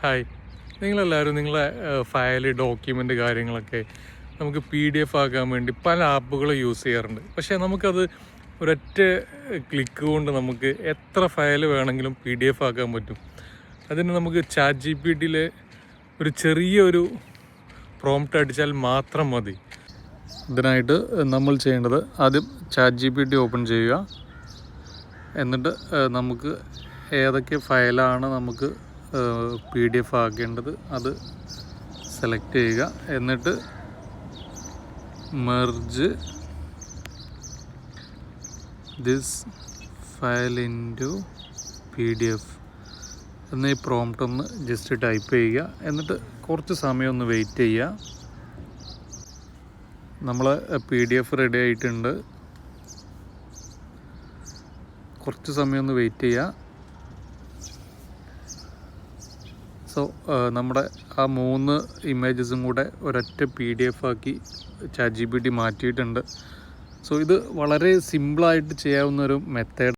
Hi, നിങ്ങളെല്ലാവരും നിങ്ങളെ file document കാര്യങ്ങളൊക്കെ നമുക്ക് PDF ആക്കാൻ വേണ്ടി പല ആപ്പുകൾ യൂസ് ചെയ്യാറുണ്ട്. പക്ഷേ നമുക്കത് ഒരൊറ്റ ക്ലിക്ക് കൊണ്ട് നമുക്ക് എത്ര ഫയൽ വേണമെങ്കിലും PDF ആക്കാൻ പറ്റും. അതിന് നമുക്ക് ChatGPT ഒരു ചെറിയൊരു പ്രോംപ്റ്റ് അടിച്ചാൽ മാത്രം മതി. ഇതിനായിട്ട് നമ്മൾ ചെയ്യേണ്ടത് ആദ്യം ChatGPT ഓപ്പൺ ചെയ്യുക. എന്നിട്ട് നമുക്ക് ഏതൊക്കെ ഫയലാണ് നമുക്ക് PDF ആക്കേണ്ടത് അത് സെലക്ട് ചെയ്യുക. എന്നിട്ട് merge this file into PDF എന്ന ഈ പ്രോംപ്റ്റ് ഒന്ന് ജസ്റ്റ് ടൈപ്പ് ചെയ്യുക. എന്നിട്ട് കുറച്ച് സമയം ഒന്ന് വെയിറ്റ് ചെയ്യുക. നമ്മളെ PDF റെഡി ആയിട്ടുണ്ട്. കുറച്ച് സമയം ഒന്ന് വെയിറ്റ് ചെയ്യുക. സോ നമ്മുടെ ആ 3 ഇമേജസും കൂടെ ഒരൊറ്റ PDF ആക്കി ChatGPT മാറ്റിയിട്ടുണ്ട്. സോ ഇത് വളരെ സിമ്പിളായിട്ട് ചെയ്യാവുന്നൊരു മെത്തേഡ്.